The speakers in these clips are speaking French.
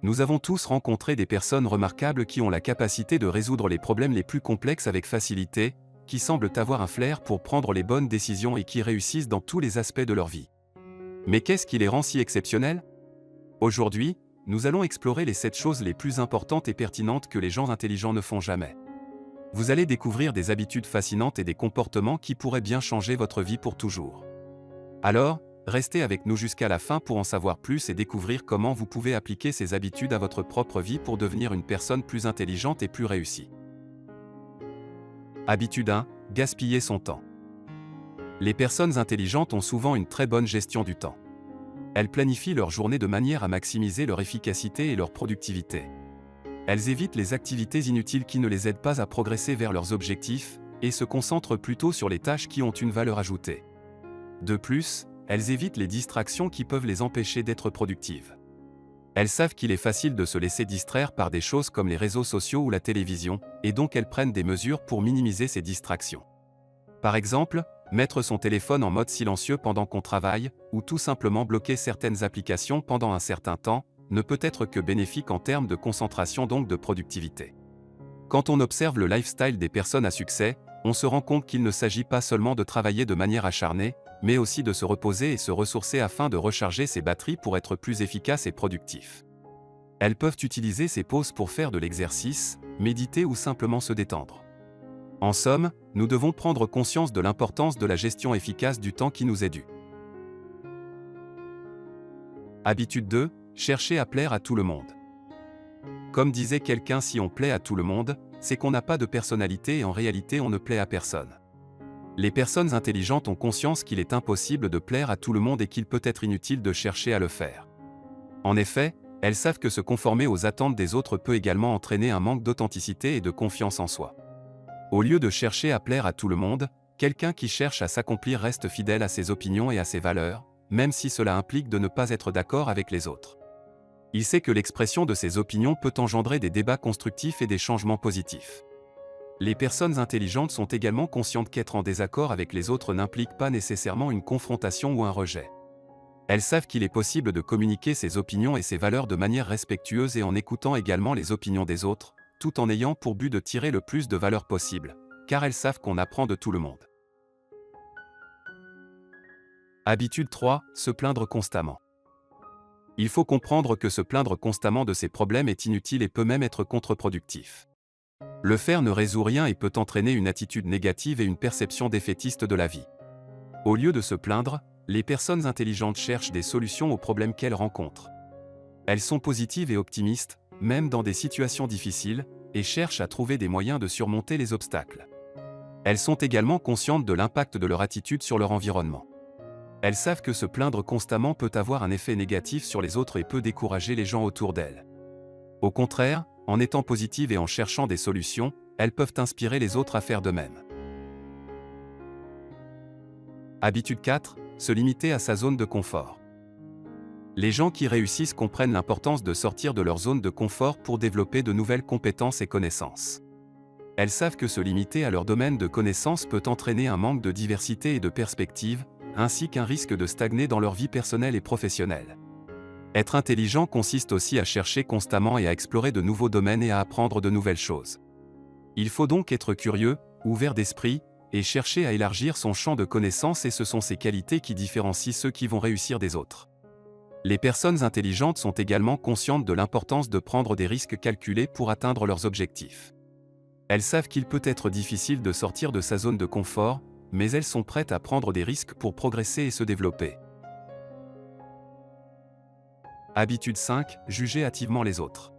Nous avons tous rencontré des personnes remarquables qui ont la capacité de résoudre les problèmes les plus complexes avec facilité, qui semblent avoir un flair pour prendre les bonnes décisions et qui réussissent dans tous les aspects de leur vie. Mais qu'est-ce qui les rend si exceptionnels? Aujourd'hui, nous allons explorer les 7 choses les plus importantes et pertinentes que les gens intelligents ne font jamais. Vous allez découvrir des habitudes fascinantes et des comportements qui pourraient bien changer votre vie pour toujours. Alors, restez avec nous jusqu'à la fin pour en savoir plus et découvrir comment vous pouvez appliquer ces habitudes à votre propre vie pour devenir une personne plus intelligente et plus réussie. Habitude 1. Gaspiller son temps. Les personnes intelligentes ont souvent une très bonne gestion du temps. Elles planifient leur journée de manière à maximiser leur efficacité et leur productivité. Elles évitent les activités inutiles qui ne les aident pas à progresser vers leurs objectifs, et se concentrent plutôt sur les tâches qui ont une valeur ajoutée. De plus, elles évitent les distractions qui peuvent les empêcher d'être productives. Elles savent qu'il est facile de se laisser distraire par des choses comme les réseaux sociaux ou la télévision, et donc elles prennent des mesures pour minimiser ces distractions. Par exemple, mettre son téléphone en mode silencieux pendant qu'on travaille, ou tout simplement bloquer certaines applications pendant un certain temps, ne peut être que bénéfique en termes de concentration, donc de productivité. Quand on observe le lifestyle des personnes à succès, on se rend compte qu'il ne s'agit pas seulement de travailler de manière acharnée, mais aussi de se reposer et se ressourcer afin de recharger ses batteries pour être plus efficace et productif. Elles peuvent utiliser ces pauses pour faire de l'exercice, méditer ou simplement se détendre. En somme, nous devons prendre conscience de l'importance de la gestion efficace du temps qui nous est due. Habitude 2. Chercher à plaire à tout le monde. Comme disait quelqu'un, si on plaît à tout le monde, c'est qu'on n'a pas de personnalité et en réalité on ne plaît à personne. Les personnes intelligentes ont conscience qu'il est impossible de plaire à tout le monde et qu'il peut être inutile de chercher à le faire. En effet, elles savent que se conformer aux attentes des autres peut également entraîner un manque d'authenticité et de confiance en soi. Au lieu de chercher à plaire à tout le monde, quelqu'un qui cherche à s'accomplir reste fidèle à ses opinions et à ses valeurs, même si cela implique de ne pas être d'accord avec les autres. Il sait que l'expression de ses opinions peut engendrer des débats constructifs et des changements positifs. Les personnes intelligentes sont également conscientes qu'être en désaccord avec les autres n'implique pas nécessairement une confrontation ou un rejet. Elles savent qu'il est possible de communiquer ses opinions et ses valeurs de manière respectueuse et en écoutant également les opinions des autres, tout en ayant pour but de tirer le plus de valeur possible, car elles savent qu'on apprend de tout le monde. Habitude 3. Se plaindre constamment. Il faut comprendre que se plaindre constamment de ses problèmes est inutile et peut même être contre-productif. Le faire ne résout rien et peut entraîner une attitude négative et une perception défaitiste de la vie. Au lieu de se plaindre, les personnes intelligentes cherchent des solutions aux problèmes qu'elles rencontrent. Elles sont positives et optimistes, même dans des situations difficiles, et cherchent à trouver des moyens de surmonter les obstacles. Elles sont également conscientes de l'impact de leur attitude sur leur environnement. Elles savent que se plaindre constamment peut avoir un effet négatif sur les autres et peut décourager les gens autour d'elles. Au contraire, en étant positives et en cherchant des solutions, elles peuvent inspirer les autres à faire de même. Habitude 4. Se limiter à sa zone de confort. Les gens qui réussissent comprennent l'importance de sortir de leur zone de confort pour développer de nouvelles compétences et connaissances. Elles savent que se limiter à leur domaine de connaissances peut entraîner un manque de diversité et de perspective, ainsi qu'un risque de stagner dans leur vie personnelle et professionnelle. Être intelligent consiste aussi à chercher constamment et à explorer de nouveaux domaines et à apprendre de nouvelles choses. Il faut donc être curieux, ouvert d'esprit, et chercher à élargir son champ de connaissances, et ce sont ces qualités qui différencient ceux qui vont réussir des autres. Les personnes intelligentes sont également conscientes de l'importance de prendre des risques calculés pour atteindre leurs objectifs. Elles savent qu'il peut être difficile de sortir de sa zone de confort, mais elles sont prêtes à prendre des risques pour progresser et se développer. Habitude 5. Juger hâtivement les autres.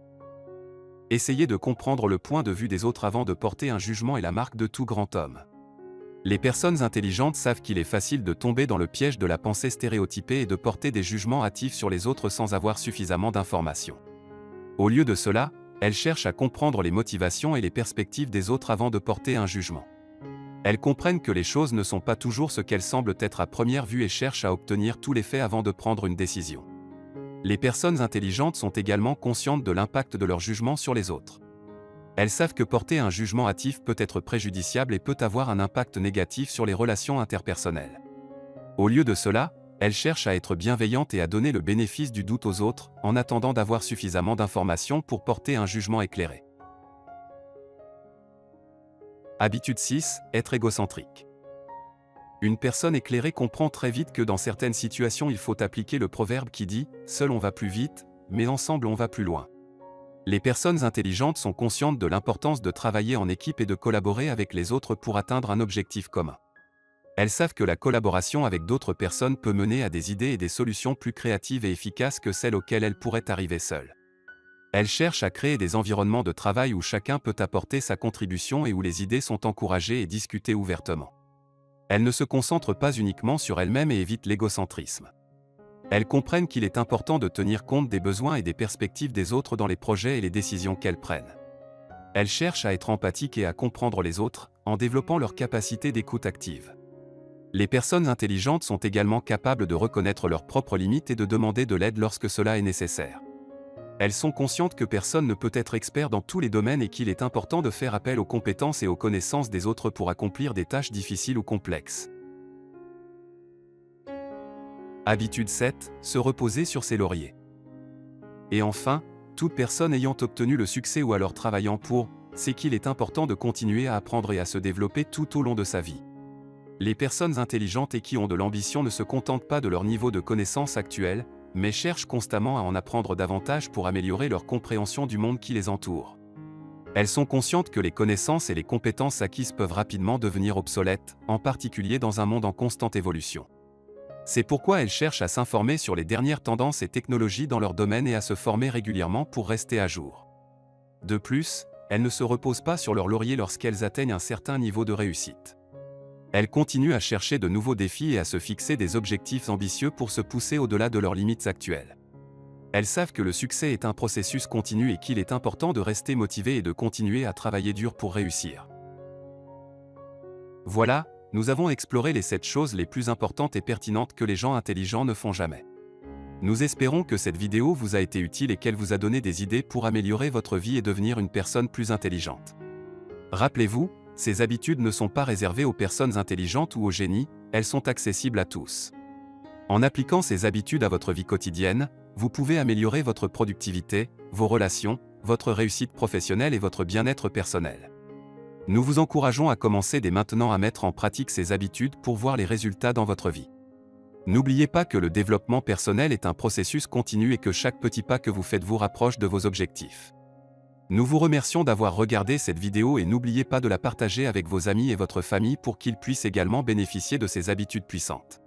Essayez de comprendre le point de vue des autres avant de porter un jugement est la marque de tout grand homme. Les personnes intelligentes savent qu'il est facile de tomber dans le piège de la pensée stéréotypée et de porter des jugements hâtifs sur les autres sans avoir suffisamment d'informations. Au lieu de cela, elles cherchent à comprendre les motivations et les perspectives des autres avant de porter un jugement. Elles comprennent que les choses ne sont pas toujours ce qu'elles semblent être à première vue et cherchent à obtenir tous les faits avant de prendre une décision. Les personnes intelligentes sont également conscientes de l'impact de leur jugement sur les autres. Elles savent que porter un jugement hâtif peut être préjudiciable et peut avoir un impact négatif sur les relations interpersonnelles. Au lieu de cela, Elle cherche à être bienveillante et à donner le bénéfice du doute aux autres, en attendant d'avoir suffisamment d'informations pour porter un jugement éclairé. Habitude 6, être égocentrique. Une personne éclairée comprend très vite que dans certaines situations il faut appliquer le proverbe qui dit « Seul on va plus vite, mais ensemble on va plus loin ». Les personnes intelligentes sont conscientes de l'importance de travailler en équipe et de collaborer avec les autres pour atteindre un objectif commun. Elles savent que la collaboration avec d'autres personnes peut mener à des idées et des solutions plus créatives et efficaces que celles auxquelles elles pourraient arriver seules. Elles cherchent à créer des environnements de travail où chacun peut apporter sa contribution et où les idées sont encouragées et discutées ouvertement. Elles ne se concentrent pas uniquement sur elles-mêmes et évitent l'égocentrisme. Elles comprennent qu'il est important de tenir compte des besoins et des perspectives des autres dans les projets et les décisions qu'elles prennent. Elles cherchent à être empathiques et à comprendre les autres, en développant leur capacité d'écoute active. Les personnes intelligentes sont également capables de reconnaître leurs propres limites et de demander de l'aide lorsque cela est nécessaire. Elles sont conscientes que personne ne peut être expert dans tous les domaines et qu'il est important de faire appel aux compétences et aux connaissances des autres pour accomplir des tâches difficiles ou complexes. Habitude 7, se reposer sur ses lauriers. Et enfin, toute personne ayant obtenu le succès ou alors travaillant pour, sait qu'il est important de continuer à apprendre et à se développer tout au long de sa vie. Les personnes intelligentes et qui ont de l'ambition ne se contentent pas de leur niveau de connaissance actuel, mais cherchent constamment à en apprendre davantage pour améliorer leur compréhension du monde qui les entoure. Elles sont conscientes que les connaissances et les compétences acquises peuvent rapidement devenir obsolètes, en particulier dans un monde en constante évolution. C'est pourquoi elles cherchent à s'informer sur les dernières tendances et technologies dans leur domaine et à se former régulièrement pour rester à jour. De plus, elles ne se reposent pas sur leur laurier lorsqu'elles atteignent un certain niveau de réussite. Elles continuent à chercher de nouveaux défis et à se fixer des objectifs ambitieux pour se pousser au-delà de leurs limites actuelles. Elles savent que le succès est un processus continu et qu'il est important de rester motivé et de continuer à travailler dur pour réussir. Voilà, nous avons exploré les 7 choses les plus importantes et pertinentes que les gens intelligents ne font jamais. Nous espérons que cette vidéo vous a été utile et qu'elle vous a donné des idées pour améliorer votre vie et devenir une personne plus intelligente. Rappelez-vous, ces habitudes ne sont pas réservées aux personnes intelligentes ou aux génies, elles sont accessibles à tous. En appliquant ces habitudes à votre vie quotidienne, vous pouvez améliorer votre productivité, vos relations, votre réussite professionnelle et votre bien-être personnel. Nous vous encourageons à commencer dès maintenant à mettre en pratique ces habitudes pour voir les résultats dans votre vie. N'oubliez pas que le développement personnel est un processus continu et que chaque petit pas que vous faites vous rapproche de vos objectifs. Nous vous remercions d'avoir regardé cette vidéo et n'oubliez pas de la partager avec vos amis et votre famille pour qu'ils puissent également bénéficier de ces habitudes puissantes.